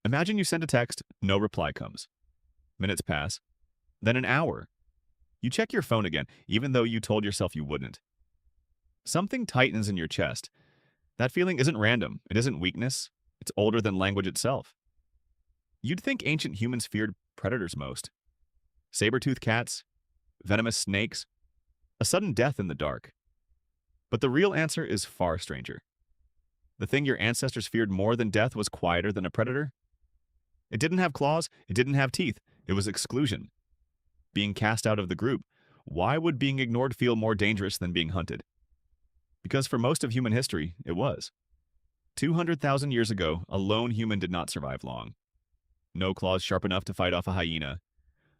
Imagine you send a text, no reply comes. Minutes pass, then an hour. You check your phone again, even though you told yourself you wouldn't. Something tightens in your chest. That feeling isn't random, it isn't weakness, it's older than language itself. You'd think ancient humans feared predators most. Saber-toothed cats, venomous snakes, a sudden death in the dark. But the real answer is far stranger. The thing your ancestors feared more than death was quieter than a predator. It didn't have claws, it didn't have teeth, it was exclusion. Being cast out of the group. Why would being ignored feel more dangerous than being hunted? Because for most of human history, it was. 200,000 years ago, a lone human did not survive long. No claws sharp enough to fight off a hyena.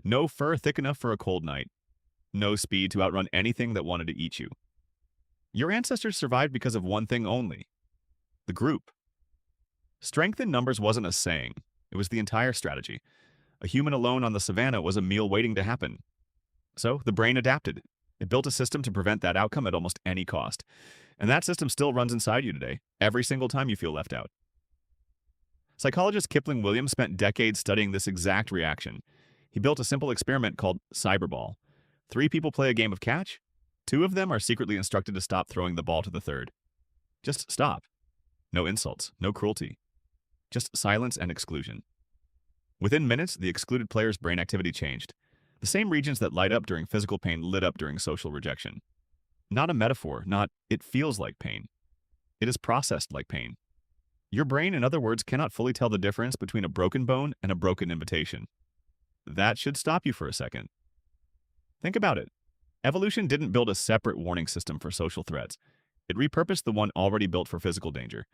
No fur thick enough for a cold night. No speed to outrun anything that wanted to eat you. Your ancestors survived because of one thing only: the group. Strength in numbers wasn't a saying, it was the entire strategy. A human alone on the savannah was a meal waiting to happen. So the brain adapted. It built a system to prevent that outcome at almost any cost. And that system still runs inside you today, every single time you feel left out. Psychologist Kipling Williams spent decades studying this exact reaction. He built a simple experiment called Cyberball. 3 people play a game of catch. 2 of them are secretly instructed to stop throwing the ball to the third. Just stop. No insults, no cruelty. Just silence and exclusion. Within minutes, the excluded player's brain activity changed. The same regions that light up during physical pain lit up during social rejection. Not a metaphor, not "it feels like pain." It is processed like pain. Your brain, in other words, cannot fully tell the difference between a broken bone and a broken invitation. That should stop you for a second. Think about it. Evolution didn't build a separate warning system for social threats. It repurposed the one already built for physical danger.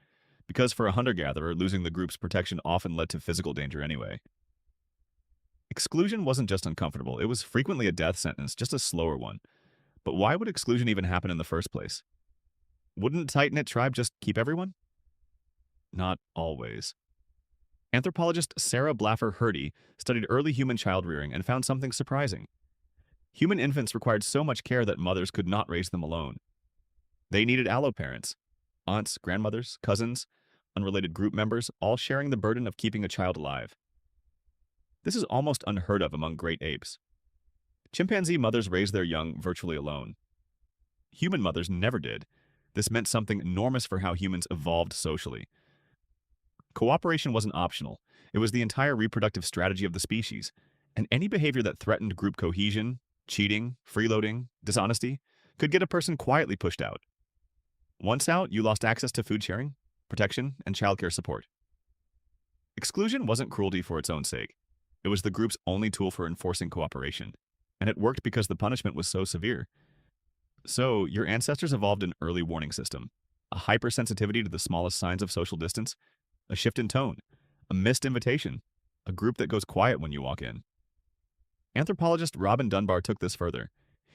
Because for a hunter-gatherer, losing the group's protection often led to physical danger anyway. Exclusion wasn't just uncomfortable, it was frequently a death sentence, just a slower one. But why would exclusion even happen in the first place? Wouldn't a tight-knit tribe just keep everyone? Not always. Anthropologist Sarah Blaffer Hrdy studied early human child-rearing and found something surprising. Human infants required so much care that mothers could not raise them alone. They needed alloparents, aunts, grandmothers, cousins, unrelated group members, all sharing the burden of keeping a child alive. This is almost unheard of among great apes. Chimpanzee mothers raised their young virtually alone. Human mothers never did. This meant something enormous for how humans evolved socially. Cooperation wasn't optional. It was the entire reproductive strategy of the species, and any behavior that threatened group cohesion, cheating, freeloading, dishonesty, could get a person quietly pushed out. Once out, you lost access to food sharing, protection, and childcare support. Exclusion wasn't cruelty for its own sake. It was the group's only tool for enforcing cooperation, and it worked because the punishment was so severe. So, your ancestors evolved an early warning system, a hypersensitivity to the smallest signs of social distance, a shift in tone, a missed invitation, a group that goes quiet when you walk in. Anthropologist Robin Dunbar took this further.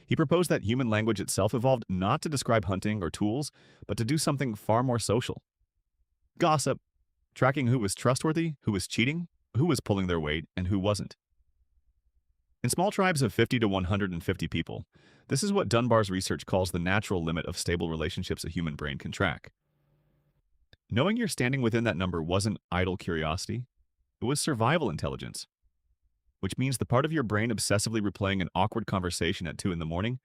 He proposed that human language itself evolved not to describe hunting or tools, but to do something far more social. Gossip, tracking who was trustworthy, who was cheating, who was pulling their weight, and who wasn't. In small tribes of 50 to 150 people, this is what Dunbar's research calls the natural limit of stable relationships a human brain can track. Knowing you're standing within that number wasn't idle curiosity, it was survival intelligence. Which means the part of your brain obsessively replaying an awkward conversation at 2 in the morning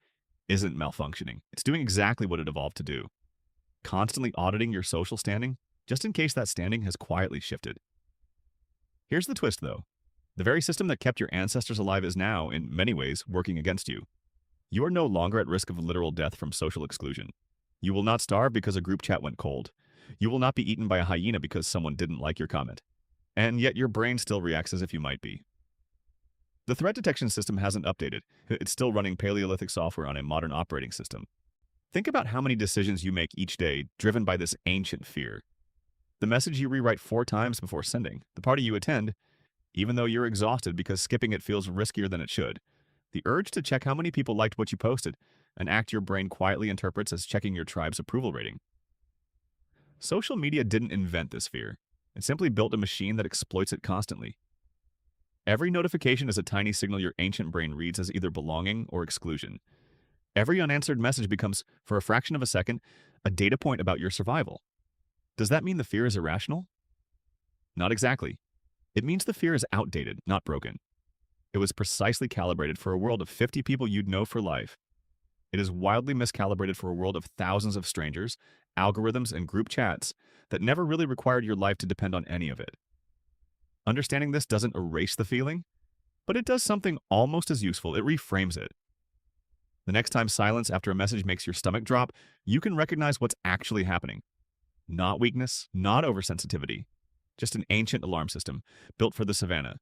isn't malfunctioning. It's doing exactly what it evolved to do. Constantly auditing your social standing, just in case that standing has quietly shifted. Here's the twist, though. The very system that kept your ancestors alive is now, in many ways, working against you. You are no longer at risk of literal death from social exclusion. You will not starve because a group chat went cold. You will not be eaten by a hyena because someone didn't like your comment. And yet your brain still reacts as if you might be. The threat detection system hasn't updated. It's still running Paleolithic software on a modern operating system. Think about how many decisions you make each day driven by this ancient fear. The message you rewrite 4 times before sending, the party you attend, even though you're exhausted because skipping it feels riskier than it should, the urge to check how many people liked what you posted, an act your brain quietly interprets as checking your tribe's approval rating. Social media didn't invent this fear. It simply built a machine that exploits it constantly. Every notification is a tiny signal your ancient brain reads as either belonging or exclusion. Every unanswered message becomes, for a fraction of a second, a data point about your survival. Does that mean the fear is irrational? Not exactly. It means the fear is outdated, not broken. It was precisely calibrated for a world of 50 people you'd know for life. It is wildly miscalibrated for a world of thousands of strangers, algorithms, and group chats that never really required your life to depend on any of it. Understanding this doesn't erase the feeling, but it does something almost as useful. It reframes it. The next time silence after a message makes your stomach drop, you can recognize what's actually happening. Not weakness, not oversensitivity, just an ancient alarm system built for the savannah,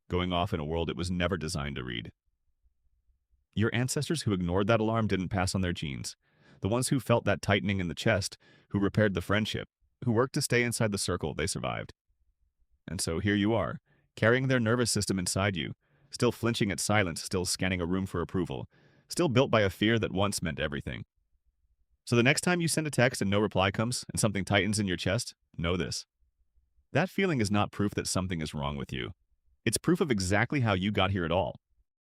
going off in a world it was never designed to read. Your ancestors who ignored that alarm didn't pass on their genes. The ones who felt that tightening in the chest, who repaired the friendship, who worked to stay inside the circle, they survived. And so here you are, carrying their nervous system inside you, still flinching at silence, still scanning a room for approval, still built by a fear that once meant everything. So the next time you send a text and no reply comes and something tightens in your chest, know this. That feeling is not proof that something is wrong with you. It's proof of exactly how you got here at all.